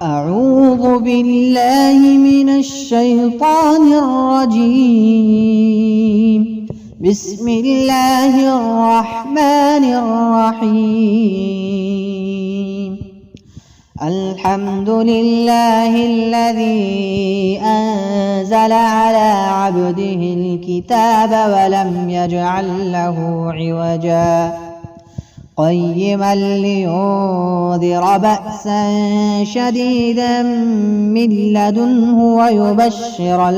أعوذ بالله من الشيطان الرجيم. بسم الله الرحمن الرحيم. الحمد لله الذي أنزل على عبده الكتاب ولم يجعل له عوجا قيما لينذر بأسا شديدا من لدنه ويبشر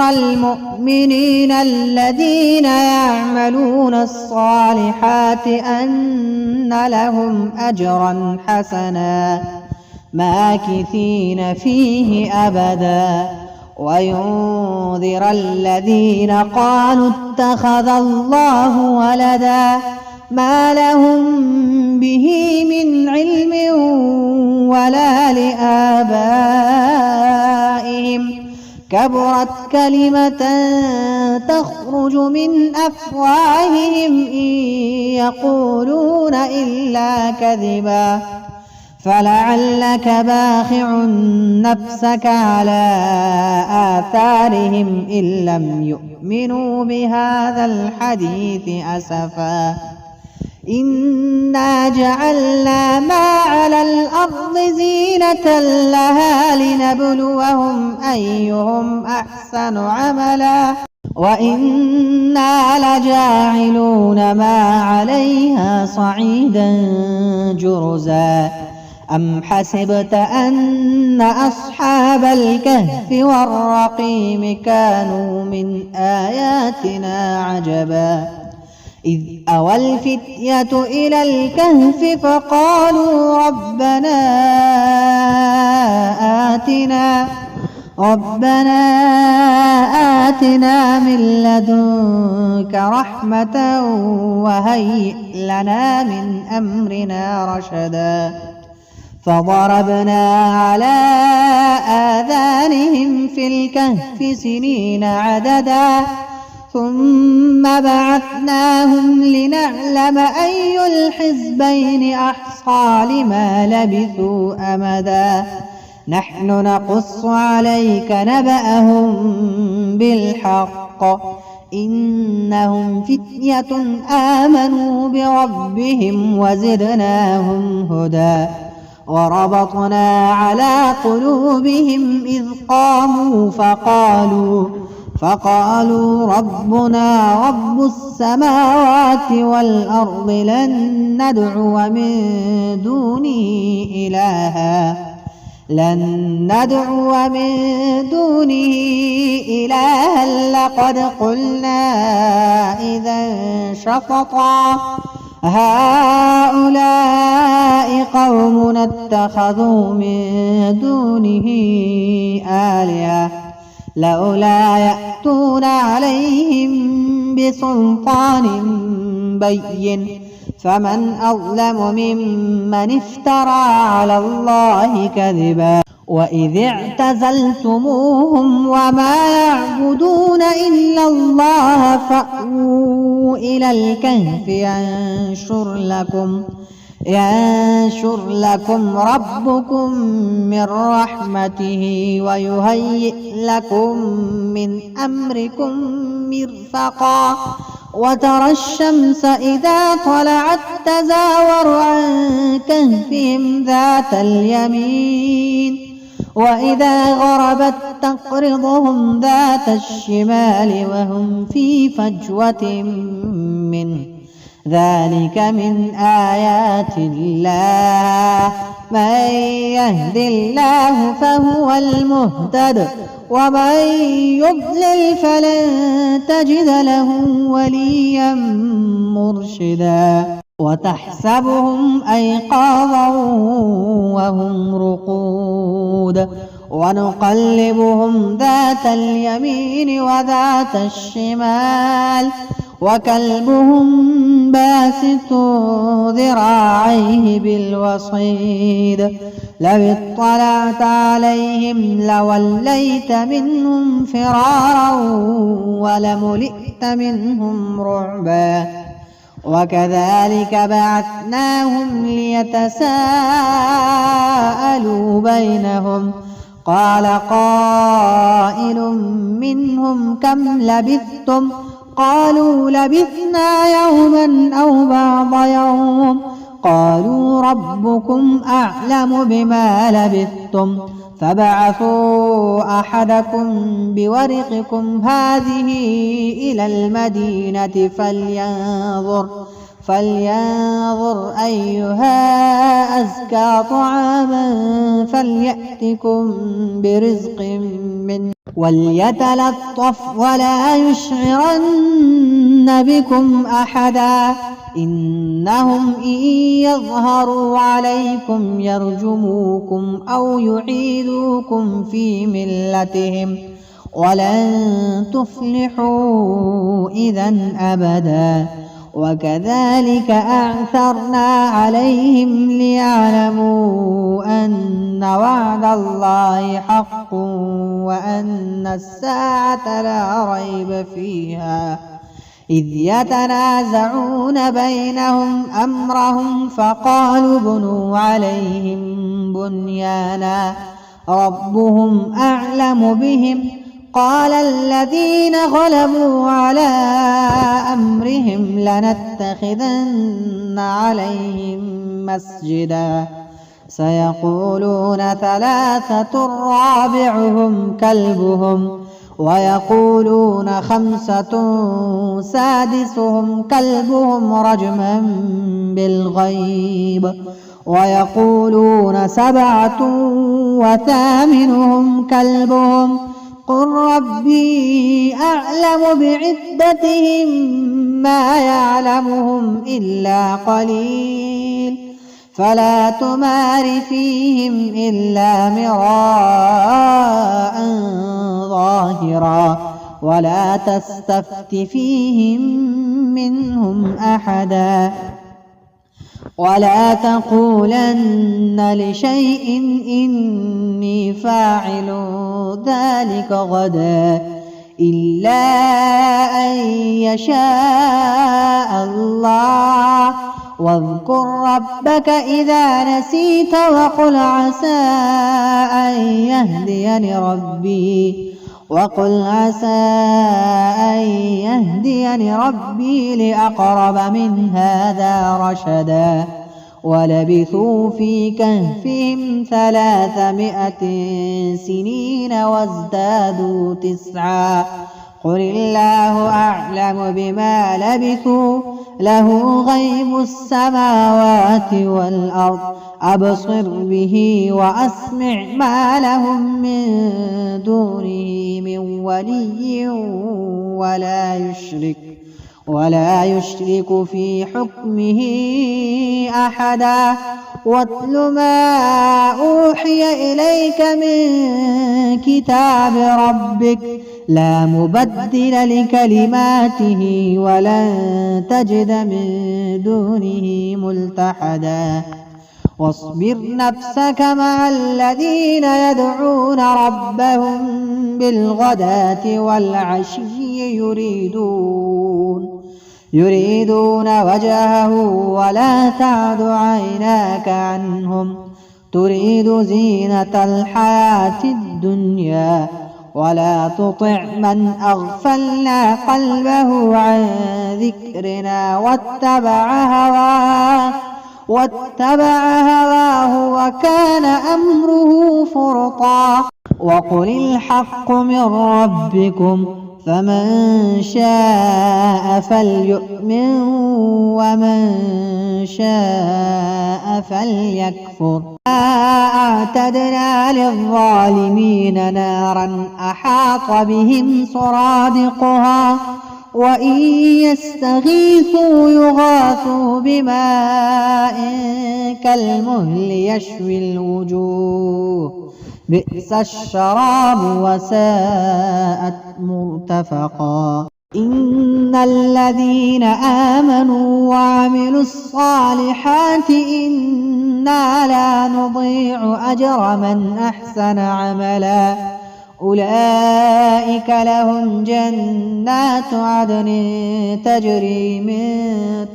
المؤمنين الذين يعملون الصالحات أن لهم أجرا حسنا ماكثين فيه أبدا وينذر الذين قالوا اتخذ الله ولدا ما لهم به من علم ولا لآبائهم كبرت كلمة تخرج من أفواههم إن يقولون إلا كذبا فلعلك باخع نفسك على آثارهم إن لم يؤمنوا بهذا الحديث أسفا إنا جعلنا ما على الأرض زينة لها لنبلوهم أيهم أحسن عملا وإنا لجاعلون ما عليها صعيدا جرزا أم حسبت أن أصحاب الكهف والرقيم كانوا من آياتنا عجبا إذ أوى الفتية إلى الكهف فقالوا ربنا آتنا من لدنك رحمة وهيئ لنا من أمرنا رشدا فضربنا على آذانهم في الكهف سنين عددا ثم بعثناهم لنعلم أي الحزبين أحصى لما لبثوا أمدا نحن نقص عليك نبأهم بالحق إنهم فتية آمنوا بربهم وزدناهم هدى وربطنا على قلوبهم إذ قاموا فقالوا ربنا رب السماوات والأرض لن ندعو من دونه إلها لقد قلنا إذا شططا هؤلاء قومنا اتخذوا من دونه آلهة لولا يأتون عليهم بسلطان بين فمن أظلم ممن افترى على الله كذبا وإذ اعتزلتموهم وما يعبدون إلا الله فأووا إلى الكهف ينشر لكم ربكم من رحمته ويهيئ لكم من أمركم مرفقا وترى الشمس إذا طلعت تزاور عن كهفهم ذات اليمين وإذا غربت تقرضهم ذات الشمال وهم في فجوة منه ذلك من آيات الله من يهد الله فهو المهتد ومن يضلل فلن تجد له وليا مرشدا وتحسبهم أيقاظا وهم رقود ونقلبهم ذات اليمين وذات الشمال وكلبهم باسط ذراعيه بالوصيد لو اطلعت عليهم لوليت منهم فرارا ولملئت منهم رعبا وكذلك بعثناهم ليتساءلوا بينهم قال قائل منهم كم لبثتم قالوا لبثنا يوما أو بعض يوم قالوا ربكم أعلم بما لبثتم فابعثوا أحدكم بورقكم هذه إلى المدينة فلينظر أيها أزكى طعاما فليأتكم برزق منه وليتلطف ولا يشعرن بكم أحدا إنهم إن يظهروا عليكم يرجموكم أو يعيدوكم في ملتهم ولن تفلحوا إذا أبدا وكذلك أعثرنا عليهم ليعلموا أن وعد الله حق وأن الساعة لا ريب فيها إذ يتنازعون بينهم أمرهم فقالوا بنوا عليهم بنيانا ربهم أعلم بهم قال الذين غلبوا على أمرهم لنتخذن عليهم مسجدا سيقولون ثلاثة رابعهم كلبهم ويقولون خمسة سادسهم كلبهم رجما بالغيب ويقولون سبعة وثامنهم كلبهم قل ربي أعلم بعدتهم ما يعلمهم إلا قليل فلا تمار فيهم إلا مراء ظاهرا ولا تستفت فيهم منهم أحدا ولا تقولن لشيء إني فاعل ذلك غدا إلا أن يشاء الله واذكر ربك إذا نسيت وقل عسى أن يهديني ربي لأقرب من هذا رشدا ولبثوا في كهفهم 300 سنين وازدادوا 9 قل الله أعلم بما لبثوا له غيب السماوات والأرض أبصر به وأسمع ما لهم من دونه من ولي ولا يشرك في حكمه أحدا واتل ما أوحي إليك من كتاب ربك لا مبدل لكلماته ولن تجد من دونه ملتحدا واصبر نفسك مع الذين يدعون ربهم بالغداة والعشي يريدون وجهه ولا تعد عيناك عنهم تريد زينة الحياة الدنيا ولا تطع من أغفلنا قلبه عن ذكرنا واتبع هواه وكان أمره فرطا وقل الحق من ربكم فمن شاء فليؤمن ومن شاء فليكفر أعتدنا للظالمين نارا أحاط بهم سرادقها وإن يستغيثوا يغاثوا بماء كالمهل يشوي الوجوه بئس الشراب وساءت مرتفقا إن الذين آمنوا وعملوا الصالحات إنا لا نضيع أجر من أحسن عملا أولئك لهم جنات عدن تجري من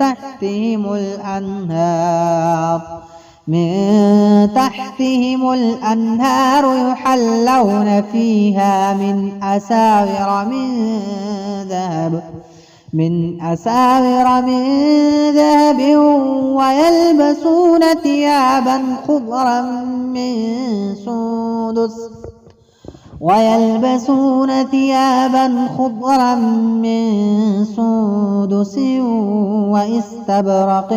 تحتهم الأنهار يحلون فيها من أساور من ذهب ويلبسون ثيابا خضرا من سندس واستبرق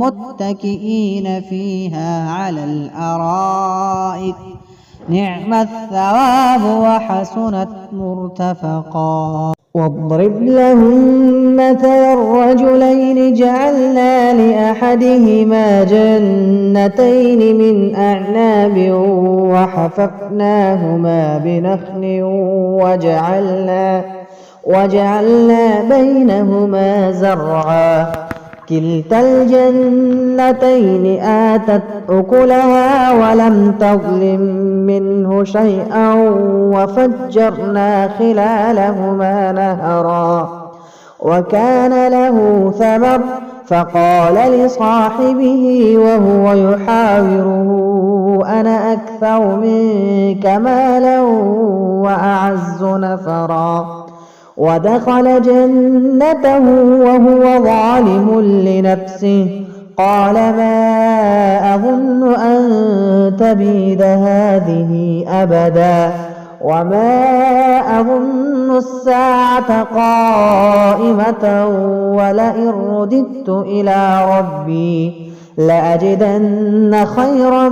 متكئين فيها على الأرائك نعم الثواب وحسنت مرتفقا. واضرب لهم مثل الرجلين جعلنا لأحدهما جنتين من أعناب وحففناهما بنخل وجعلنا بينهما زرعا كلتا الجنتين آتت أكلها ولم تظلم منه شيئا وفجرنا خلالهما نهرا وكان له ثمر فقال لصاحبه وهو يحاوره أنا أكثر منك مالا وأعز نفرا ودخل جنته وهو ظالم لنفسه قال ما أظن أن تبيد هذه أبدا وما أظن الساعة قائمة ولئن رددت إلى ربي لأجدن خيرا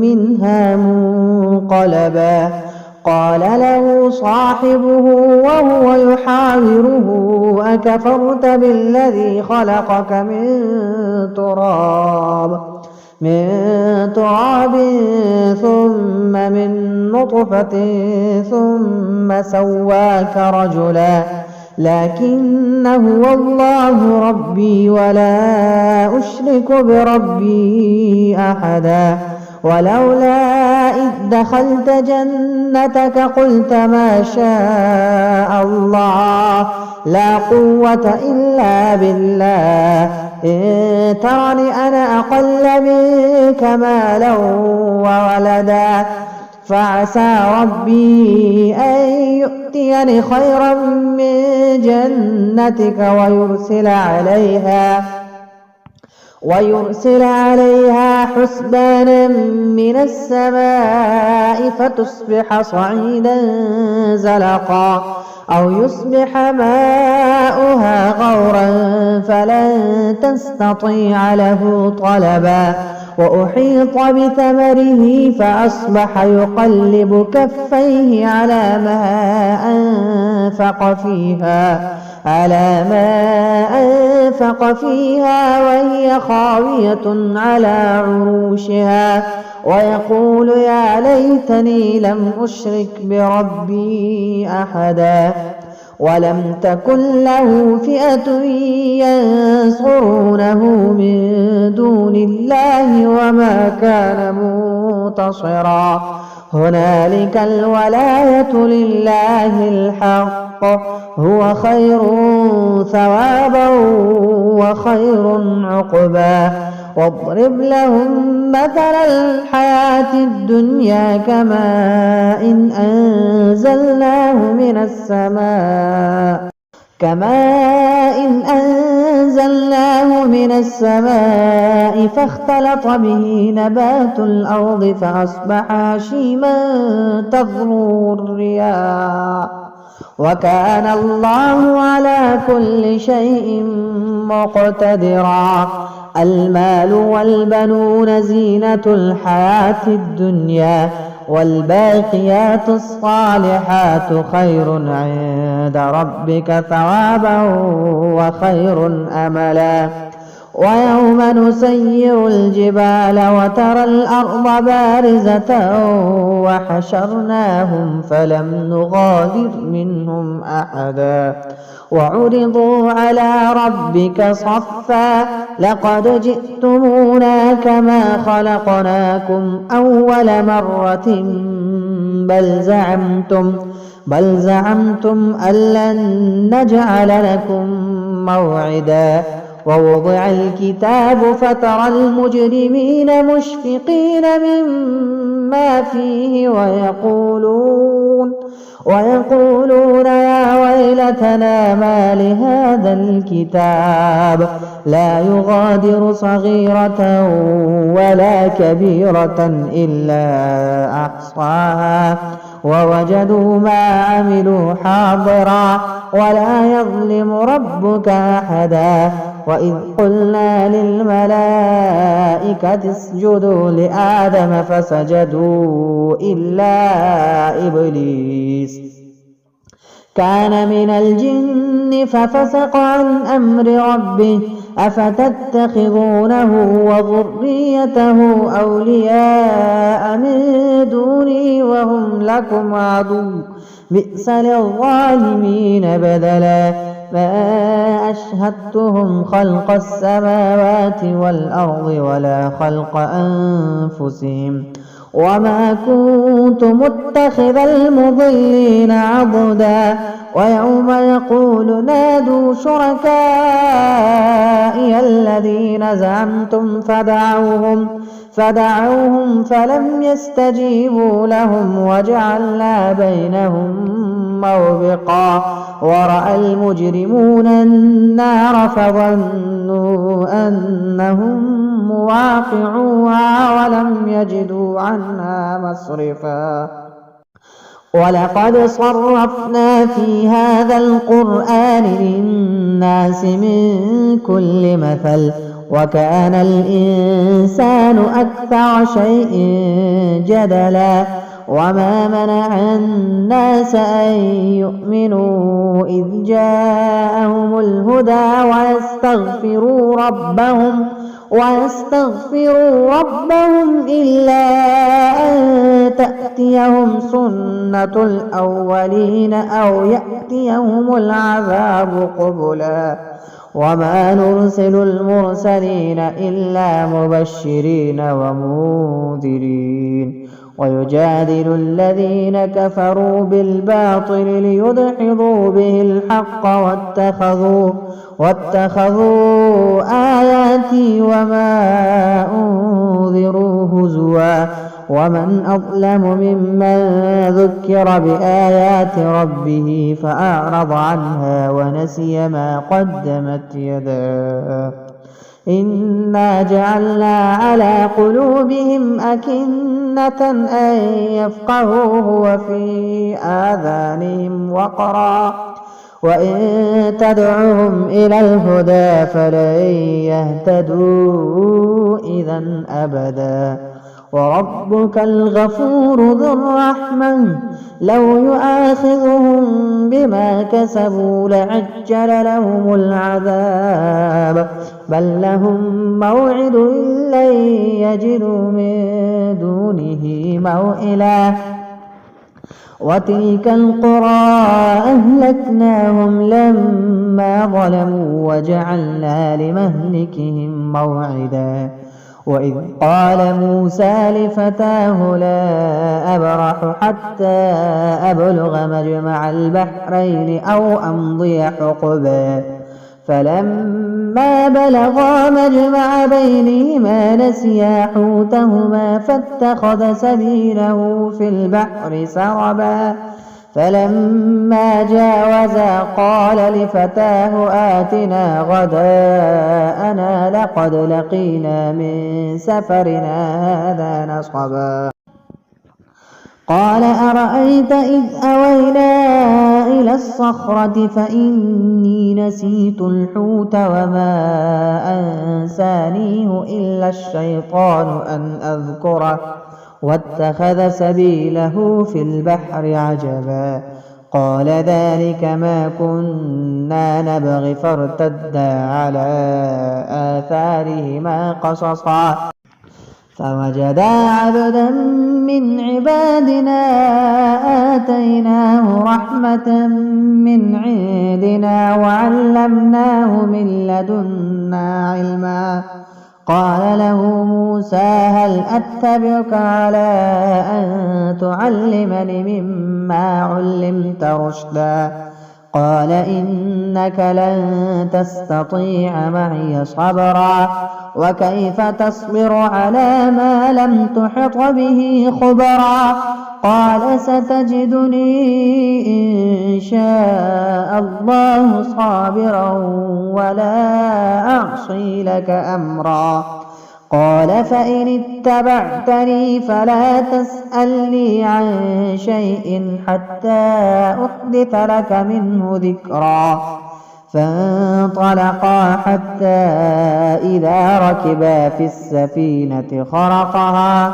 منها منقلبا. قال له صاحبه وهو يحاوره أكفرت بالذي خلقك من تراب ثم من نطفة ثم سواك رجلا لكن هو الله ربي ولا أشرك بربي أحدا ولولا إذ دخلت جنتك قلت ما شاء الله لا قوة إلا بالله إن ترني أنا أقل منك مالا وولدا فعسى ربي أن يؤتيني خيرا من جنتك ويرسل عليها حسبانا من السماء فتصبح صعيدا زلقا أو يصبح ماؤها غورا فلن تستطيع له طلبا وأحيط بثمره فأصبح يقلب كفيه على ما أنفق فيها وهي خاوية على عروشها ويقول يا ليتني لم أشرك بربي أحدا ولم تكن له فئة ينصرونه من دون الله وما كان منتصرا هنالك الولاية لله الحق هو خير ثوابا وخير عقبا. واضرب لهم مثل الحياة الدنيا كماء أنزلناه من السماء فاختلط به نبات الأرض فأصبح هشيما تذروه الرياح وكان الله على كل شيء مقتدرا. المال والبنون زينة الحياة الدنيا والباقيات الصالحات خير عند ربك ثوابا وخير أملا. ويوم نسير الجبال وترى الأرض بارزة وحشرناهم فلم نغادر منهم أحدا وعرضوا على ربك صفا لقد جئتمونا كما خلقناكم أول مرة بل زعمتم أن لن نجعل لكم موعدا ووضع الكتاب فترى المجرمين مشفقين مما فيه ويقولون يا ويلتنا ما لهذا الكتاب لا يغادر صغيرة ولا كبيرة إلا أحصاها ووجدوا ما عملوا حاضرا ولا يظلم ربك أحدا وإذ قلنا للملائكة اسجدوا لآدم فسجدوا إلا إبليس كان من الجن ففسق عن أمر ربه أفتتخذونه وذريته أولياء من دوني وهم لكم عدو بئس للظالمين بدلا ما أشهدتهم خلق السماوات والأرض ولا خلق أنفسهم وما كنت متخذ المضلين عضدا ويوم يقول نادوا شركائي الذين زعمتم فدعوهم فلم يستجيبوا لهم وجعلنا بينهم موبقا ورأى المجرمون النار فظنوا أنهم مواقعوها ولم يجدوا عنها مصرفا ولقد صرفنا في هذا القرآن للناس من كل مثل وكان الإنسان أكثر شيء جدلا وما منع الناس أن يؤمنوا إذ جاءهم الهدى ويستغفروا ربهم إلا أن تأتيهم سنة الأولين أو يأتيهم العذاب قبلا وما نرسل المرسلين إلا مبشرين ومنذرين ويجادل الذين كفروا بالباطل ليدحضوا به الحق واتخذوا آياتي وما أنذروا هزوا ومن أظلم ممن ذكر بآيات ربه فأعرض عنها ونسي ما قدمت يداه إنا جعلنا على قلوبهم أكنة أن يفقهوه وفي آذانهم وقرا وإن تدعهم إلى الهدى فلن يهتدوا إذا أبدا وربك الغفور ذو الرحمة لو يؤاخذهم بما كسبوا لعجل لهم العذاب بل لهم موعد لن يجدوا من دونه موئلا وتلك القرى أهلكناهم لما ظلموا وجعلنا لمهلكهم موعدا وإذ قال موسى لفتاه لا أبرح حتى أبلغ مجمع البحرين أو أمضي حقبا فلما بلغا مجمع بينهما نسيا حوتهما فاتخذ سبيله في البحر سربا فلما جاوزا قال لفتاه آتنا غداءنا لقد لقينا من سفرنا هذا نصبا قال أرأيت إذ أوينا إلى الصخرة فإني نسيت الحوت وما أنسانيه إلا الشيطان أن أذكره واتخذ سبيله في البحر عجبا قال ذلك ما كنا نبغي فارتدا على آثارهما قصصا فوجدا عبدا من عبادنا آتيناه رحمة من عندنا وعلمناه من لدنا علما قال له موسى هل أتبعك على أن تعلمني مما علمت رشدا قال إنك لن تستطيع معي صبرا وكيف تصبر على ما لم تحط به خبرا قال ستجدني إن شاء الله صابرا ولا أعصي لك أمرا قال فإن اتبعتني فلا تسألني عن شيء حتى أحدث لك منه ذكرا فانطلقا حتى إذا ركبا في السفينة خرقها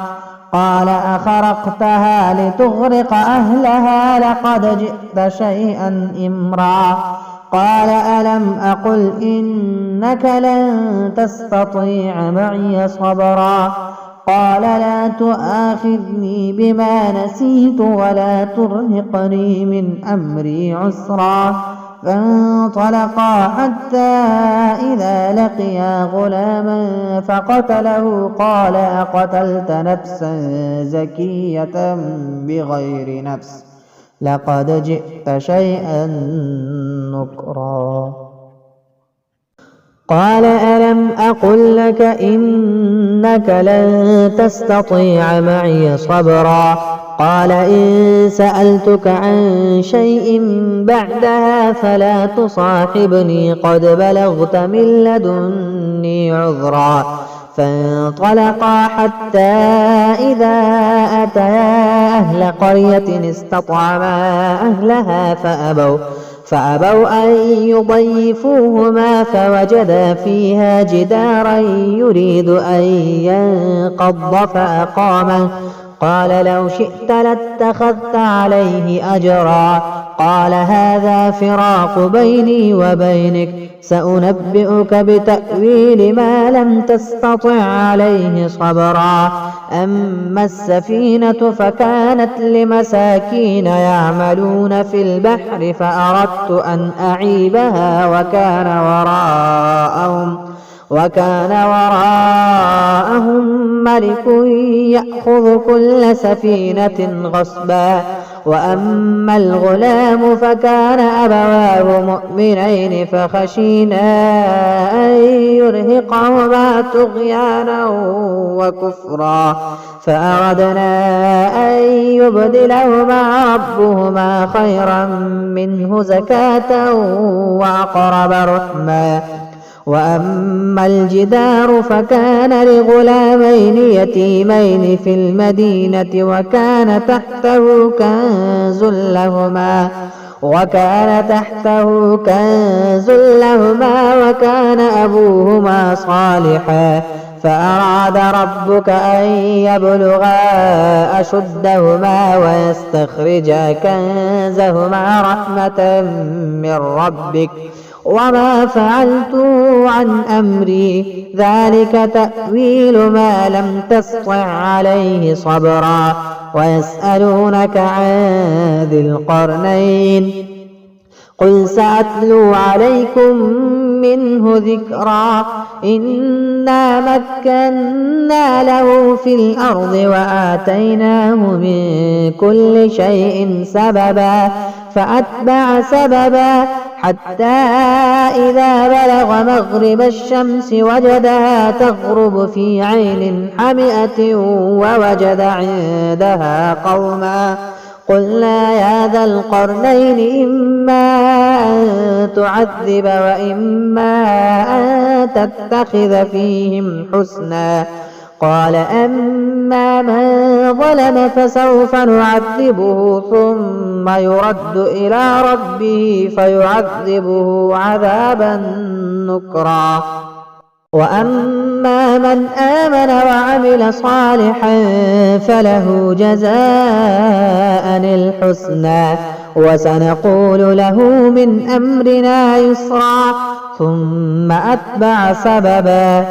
قال أخرقتها لتغرق أهلها لقد جئت شيئا إمرا قال ألم أقل إنك لن تستطيع معي صبرا قال لا تؤاخذني بما نسيت ولا ترهقني من أمري عسرا فانطلقا حتى إذا لقيا غلاما فقتله قال أقتلت نفسا زكية بغير نفس لقد جئت شيئا نكرا قال ألم أقل لك إنك لن تستطيع معي صبرا قال إن سألتك عن شيء بعدها فلا تصاحبني قد بلغت من لدني عذرا فانطلقا حتى إذا أتيا أهل قرية استطعما أهلها فأبوا أن يضيفوهما فوجدا فيها جدارا يريد أن ينقض فأقامه قال لو شئت لاتخذت عليه أجرا قال هذا فراق بيني وبينك سأنبئك بتأويل ما لم تستطع عليه صبرا أما السفينة فكانت لمساكين يعملون في البحر فأردت أن أعيبها وكان وراءهم ملك يأخذ كل سفينة غصبا وأما الغلام فكان أبواه مؤمنين فخشينا أن يرهقهما طغيانا وكفرا فأردنا أن يبدلهما ربهما خيرا منه زكاة وأقرب رحما وأما الجدار فكان لغلامين يتيمين في المدينة وكان تحته كنز لهما وكان أبوهما صالحا فأراد ربك أن يبلغا أشدهما ويستخرجا كنزهما رحمة من ربك وما فعلته عن أمري ذلك تأويل ما لم تسطع عليه صبرا ويسألونك عن ذي القرنين قل سأتلو عليكم منه ذكرا إنا مكنا له في الأرض وآتيناه من كل شيء سببا فأتبع سببا حتى إذا بلغ مغرب الشمس وجدها تغرب في عين حمئة ووجد عندها قوما قلنا يا ذا القرنين إما أن تعذب وإما أن تتخذ فيهم حسنا قال أما من ظلم فسوف نعذبه ثم يرد إلى ربه فيعذبه عذابا نكرا وأما من آمن وعمل صالحا فله جزاء الحسنى وسنقول له من أمرنا يسرا ثم أتبع سببا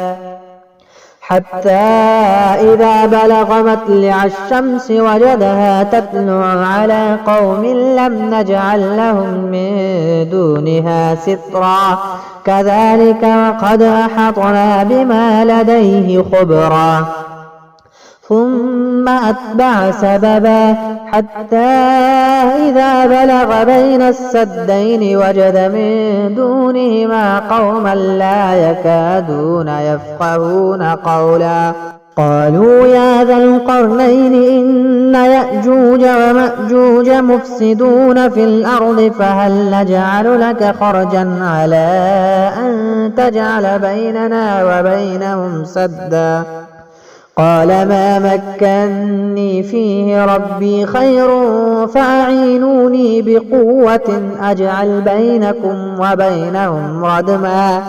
حتى إذا بلغ مطلع الشمس وجدها تطلع على قوم لم نجعل لهم من دونها سترا كذلك وقد أحطنا بما لديه خبرا ثم أتبع سببا حتى إذا بلغ بين السدين وجد من دونهما قوما لا يكادون يفقهون قولا قالوا يا ذا القرنين إن يأجوج ومأجوج مفسدون في الأرض فهل نجعل لك خرجا على أن تجعل بيننا وبينهم سدا قال ما مكني فيه ربي خير فأعينوني بقوة أجعل بينكم وبينهم ردما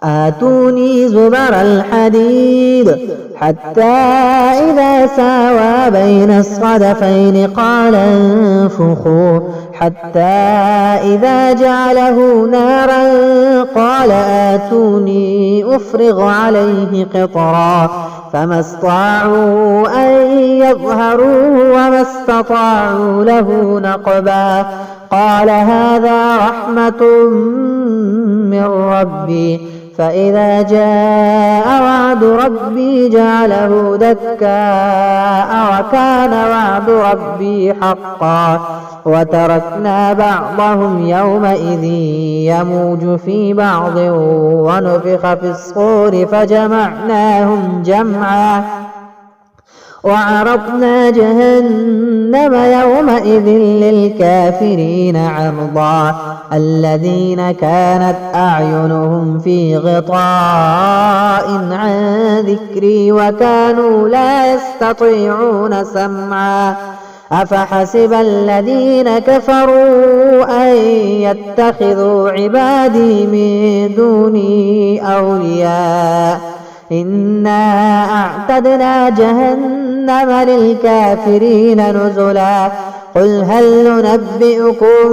آتوني زبر الحديد حتى إذا ساوى بين الصدفين قال انفخوا حتى إذا جعله نارا قال آتوني أفرغ عليه قطرا فما استطاعوا أن يظهروه وما استطاعوا له نقبا قال هذا رحمة من ربي فإذا جاء وعد ربي جعله دكاء وكان وعد ربي حقا وتركنا بعضهم يومئذ يموج في بعض ونفخ في الصور فجمعناهم جمعا وعرضنا جهنم يومئذ للكافرين عرضا الذين كانت أعينهم في غطاء عن ذكري وكانوا لا يستطيعون سمعا أفحسب الذين كفروا أن يتخذوا عبادي من دوني أولياء إنا أعتدنا جهنم للكافرين نزلا قل هل ننبئكم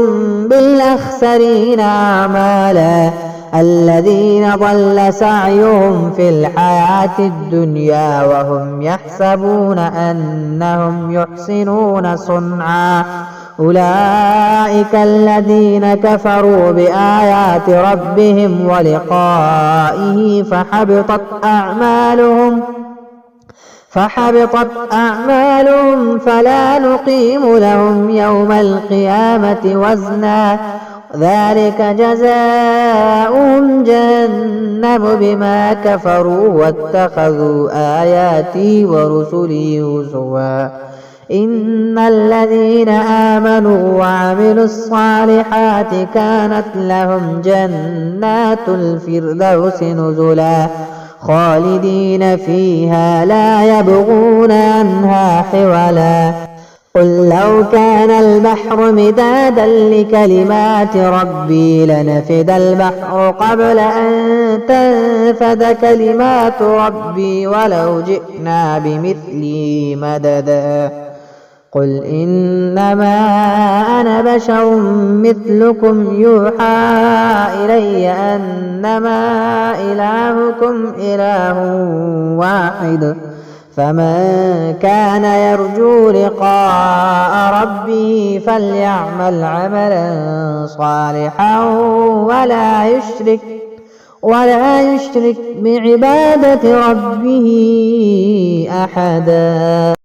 بالأخسرين أعمالا الذين ضل سعيهم في الحياة الدنيا وهم يحسبون أنهم يحسنون صنعا أولئك الذين كفروا بآيات ربهم ولقائه فحبطت أعمالهم فلا نقيم لهم يوم القيامة وزنا ذلك جزاؤهم جهنم بما كفروا واتخذوا آياتي ورسلي هزوا إن الذين آمنوا وعملوا الصالحات كانت لهم جنات الفردوس نزلا خالدين فيها لا يبغون عنها حولا قل لو كان البحر مدادا لكلمات ربي لنفد البحر قبل أن تنفد كلمات ربي ولو جئنا بمثله مددا قل إنما أنا بشر مثلكم يوحى إلي أنما إلهكم إله واحد فمن كان يرجو لقاء ربه فليعمل عملا صالحا ولا يشرك بعبادة ربه أحدا.